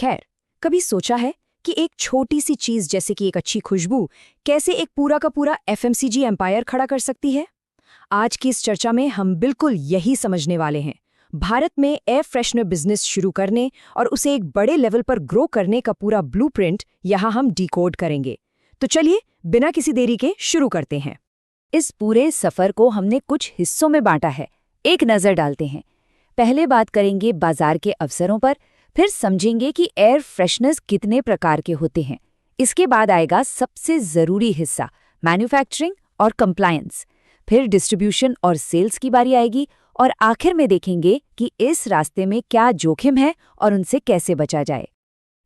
खैर, कभी सोचा है कि एक छोटी सी चीज जैसे कि एक अच्छी खुशबू कैसे एक पूरा का पूरा एफएमसीजी एम्पायर खड़ा कर सकती है? आज की इस चर्चा में हम बिल्कुल यही समझने वाले हैं। भारत में एयर फ्रेशनर बिजनेस शुरू करने और उसे एक बड़े लेवल पर ग्रो करने का पूरा ब्लूप्रिंट यहाँ हम डिकोड करेंगे। तो चलिए बिना किसी देरी के शुरू करते हैं। इस पूरे सफर को हमने कुछ हिस्सों में बांटा है। एक नजर डालते हैं। पहले बात करेंगे बाजार के अवसरों पर, फिर समझेंगे कि एयर फ्रेशनर्स कितने प्रकार के होते हैं। इसके बाद आएगा सबसे जरूरी हिस्सा, मैन्युफैक्चरिंग और कंप्लायंस। फिर डिस्ट्रीब्यूशन और सेल्स की बारी आएगी और आखिर में देखेंगे कि इस रास्ते में क्या जोखिम है और उनसे कैसे बचा जाए।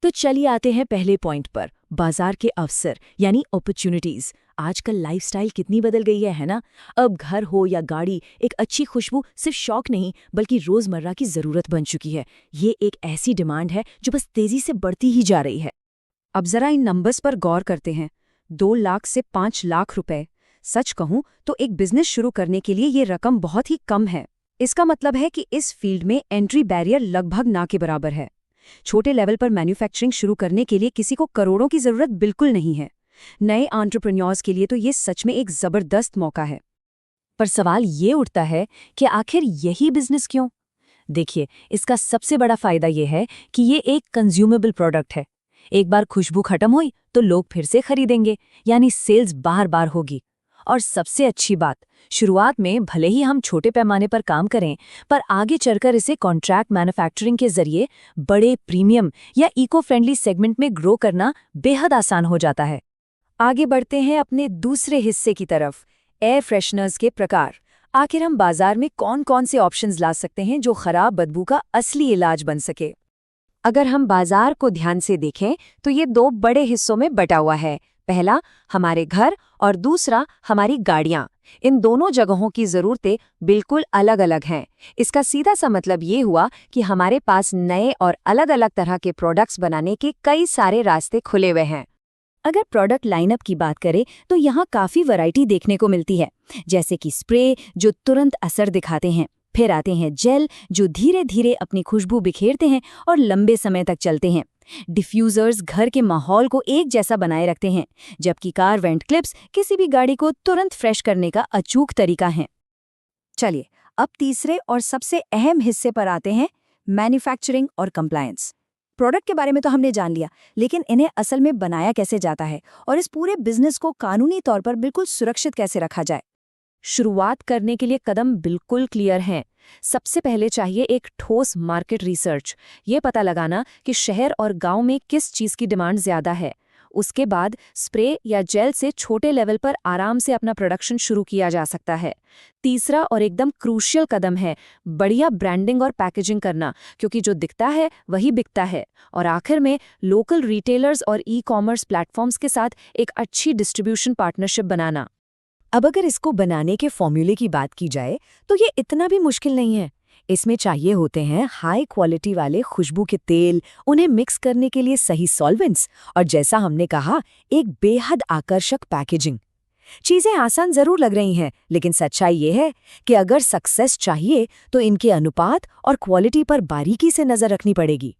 तो चलिए आते हैं पहले पॉइंट पर, बाजार के अवसर यानी अपॉर्चुनिटीज। आजकल लाइफस्टाइल कितनी बदल गई है ना? अब घर हो या गाड़ी, एक अच्छी खुशबू सिर्फ शौक नहीं बल्कि रोजमर्रा की जरूरत बन चुकी है। ये एक ऐसी डिमांड है जो बस तेजी से बढ़ती ही जा रही है। अब जरा इन नंबर्स पर गौर करते हैं। 2 लाख से 5 लाख रुपए। सच कहूं तो एक बिजनेस शुरू करने के लिए ये रकम बहुत ही कम है। इसका मतलब है कि इस फील्ड में एंट्री बैरियर लगभग ना के बराबर है। छोटे लेवल पर मैन्युफैक्चरिंग शुरू करने के लिए किसी को करोड़ों की जरूरत बिल्कुल नहीं है। नए एंटरप्रेन्योर्स के लिए तो ये सच में एक जबरदस्त मौका है। पर सवाल ये उठता है कि आखिर यही बिजनेस क्यों? देखिए, इसका सबसे बड़ा फायदा ये है कि ये एक कंज्यूमेबल प्रोडक्ट है। एक बार खुशबू खत्म हुई तो लोग फिर से खरीदेंगे, यानी सेल्स बार बार होगी। और सबसे अच्छी बात, शुरुआत में भले ही हम छोटे पैमाने पर काम करें, पर आगे चलकर इसे कॉन्ट्रैक्ट मैन्युफैक्चरिंग के जरिए बड़े प्रीमियम या इको फ्रेंडली सेगमेंट में ग्रो करना बेहद आसान हो जाता है। आगे बढ़ते हैं अपने दूसरे हिस्से की तरफ, एयर फ्रेशनर्स के प्रकार। आखिर हम बाजार में कौन कौन से ऑप्शंस ला सकते हैं जो खराब बदबू का असली इलाज बन सके? अगर हम बाजार को ध्यान से देखें तो ये 2 बड़े हिस्सों में बटा हुआ है। पहला हमारे घर और दूसरा हमारी गाड़ियां। इन दोनों जगहों की जरूरतें बिल्कुल अलग अलग हैं। इसका सीधा सा मतलब ये हुआ कि हमारे पास नए और अलग अलग तरह के प्रोडक्ट्स बनाने के कई सारे रास्ते खुले हुए हैं। अगर प्रोडक्ट लाइनअप की बात करें तो यहाँ काफ़ी वैरायटी देखने को मिलती है, जैसे कि स्प्रे जो तुरंत असर दिखाते हैं, फिर आते हैं जेल जो धीरे धीरे अपनी खुशबू बिखेरते हैं और लंबे समय तक चलते हैं। डिफ्यूज़र्स घर के माहौल को एक जैसा बनाए रखते हैं, जबकि कार वेंट क्लिप्स किसी भी गाड़ी को तुरंत फ्रेश करने का अचूक तरीका है। चलिए अब तीसरे और सबसे अहम हिस्से पर आते हैं, मैन्युफैक्चरिंग और कंप्लायंस। प्रोडक्ट के बारे में तो हमने जान लिया, लेकिन इन्हें असल में बनाया कैसे जाता है और इस पूरे बिजनेस को कानूनी तौर पर बिल्कुल सुरक्षित कैसे रखा जाए। शुरुआत करने के लिए कदम बिल्कुल क्लियर हैं। सबसे पहले चाहिए एक ठोस मार्केट रिसर्च, ये पता लगाना कि शहर और गांव में किस चीज़ की डिमांड ज़्यादा है। उसके बाद स्प्रे या जेल से छोटे लेवल पर आराम से अपना प्रोडक्शन शुरू किया जा सकता है। तीसरा और एकदम क्रूशियल कदम है बढ़िया ब्रांडिंग और पैकेजिंग करना, क्योंकि जो दिखता है वही बिकता है। और आखिर में लोकल रिटेलर्स और ई-कॉमर्स प्लेटफॉर्म्स के साथ एक अच्छी डिस्ट्रीब्यूशन पार्टनरशिप बनाना। अब अगर इसको बनाने के फॉर्मूले की बात की जाए तो ये इतना भी मुश्किल नहीं है। इसमें चाहिए होते हैं हाई क्वालिटी वाले खुशबू के तेल, उन्हें मिक्स करने के लिए सही सॉल्वेंट्स और जैसा हमने कहा एक बेहद आकर्षक पैकेजिंग। चीजें आसान जरूर लग रही हैं, लेकिन सच्चाई ये है कि अगर सक्सेस चाहिए तो इनके अनुपात और क्वालिटी पर बारीकी से नजर रखनी पड़ेगी।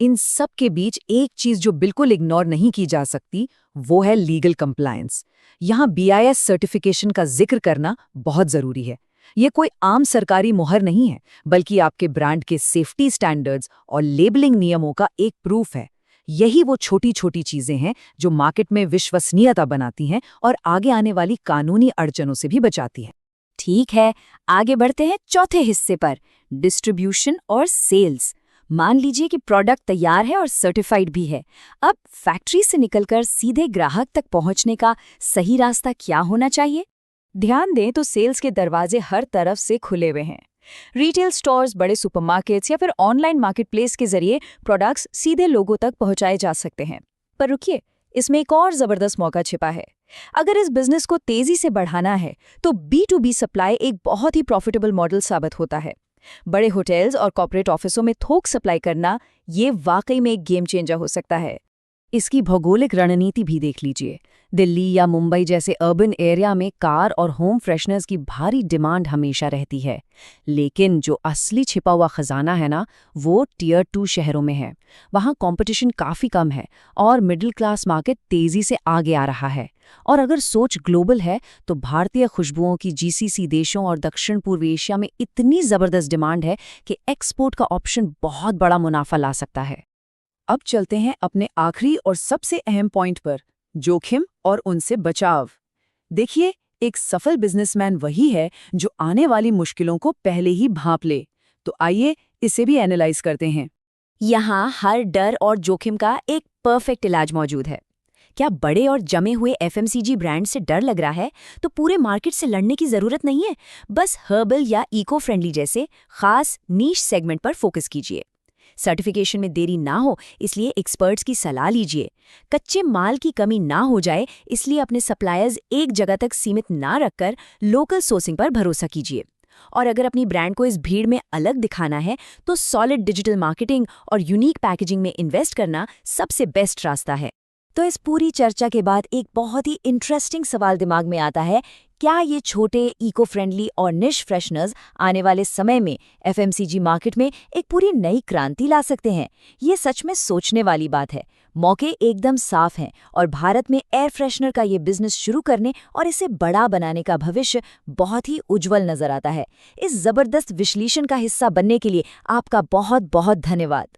इन सब के बीच एक चीज जो बिल्कुल इग्नोर नहीं की जा सकती वो है लीगल कंप्लायंस। यहाँ BIS सर्टिफिकेशन का जिक्र करना बहुत जरूरी है। ये कोई आम सरकारी मुहर नहीं है, बल्कि आपके ब्रांड के सेफ्टी स्टैंडर्ड्स और लेबलिंग नियमों का एक प्रूफ है। यही वो छोटी छोटी चीजें हैं जो मार्केट में विश्वसनीयता बनाती हैं और आगे आने वाली कानूनी अड़चनों से भी बचाती हैं। ठीक है, आगे बढ़ते हैं चौथे हिस्से पर, डिस्ट्रीब्यूशन और सेल्स। मान लीजिए कि प्रोडक्ट तैयार है और सर्टिफाइड भी है। अब फैक्ट्री से निकलकर सीधे ग्राहक तक पहुंचने का सही रास्ता क्या होना चाहिए? ध्यान दें तो सेल्स के दरवाजे हर तरफ से खुले हुए हैं। रिटेल स्टोर्स, बड़े सुपरमार्केट्स या फिर ऑनलाइन मार्केटप्लेस के जरिए प्रोडक्ट्स सीधे लोगों तक पहुंचाए जा सकते हैं। पर रुकिए, इसमें एक और जबरदस्त मौका छिपा है। अगर इस बिजनेस को तेजी से बढ़ाना है तो B2B सप्लाई एक बहुत ही प्रॉफिटेबल मॉडल साबित होता है। बड़े होटल्स और कॉर्पोरेट ऑफिसों में थोक सप्लाई करना ये वाकई में एक गेम चेंजर हो सकता है। इसकी भौगोलिक रणनीति भी देख लीजिए। दिल्ली या मुंबई जैसे अर्बन एरिया में कार और होम फ्रेशनर्स की भारी डिमांड हमेशा रहती है, लेकिन जो असली छिपा हुआ खजाना है ना, वो टियर 2 शहरों में है। वहाँ कंपटीशन काफ़ी कम है और मिडिल क्लास मार्केट तेज़ी से आगे आ रहा है। और अगर सोच ग्लोबल है, तो भारतीय खुशबुओं की जीसीसी देशों और दक्षिण पूर्व एशिया में इतनी ज़बरदस्त डिमांड है कि एक्सपोर्ट का ऑप्शन बहुत बड़ा मुनाफा ला सकता है। अब चलते हैं अपने आखिरी और सबसे अहम पॉइंट पर, जोखिम और उनसे बचाव। देखिए, एक सफल बिजनेसमैन वही है जो आने वाली मुश्किलों को पहले ही भांप ले। तो आइए इसे भी एनालाइज करते हैं। यहाँ हर डर और जोखिम का एक परफेक्ट इलाज मौजूद है। क्या बड़े और जमे हुए एफएमसीजी ब्रांड से डर लग रहा है, तो पूरे मार्केट से लड़ने की जरूरत नहीं है। बस हर्बल या इको फ्रेंडली जैसे खास नीश सेगमेंट पर फोकस कीजिए। सर्टिफिकेशन में देरी ना हो, इसलिए एक्सपर्ट्स की सलाह लीजिए। कच्चे माल की कमी ना हो जाए, इसलिए अपने सप्लायर्स एक जगह तक सीमित ना रखकर लोकल सोर्सिंग पर भरोसा कीजिए। और अगर अपनी ब्रांड को इस भीड़ में अलग दिखाना है, तो सॉलिड डिजिटल मार्केटिंग और यूनिक पैकेजिंग में इन्वेस्ट करना सबसे बेस्ट रास्ता है। तो इस पूरी चर्चा के बाद एक बहुत ही इंटरेस्टिंग सवाल दिमाग में आता है, क्या ये छोटे इको फ्रेंडली और निश फ्रेशनर्स आने वाले समय में एफएमसीजी मार्केट में एक पूरी नई क्रांति ला सकते हैं? ये सच में सोचने वाली बात है। मौके एकदम साफ हैं और भारत में एयर फ्रेशनर का ये बिजनेस शुरू करने और इसे बड़ा बनाने का भविष्य बहुत ही उज्जवल नजर आता है। इस जबरदस्त विश्लेषण का हिस्सा बनने के लिए आपका बहुत बहुत धन्यवाद।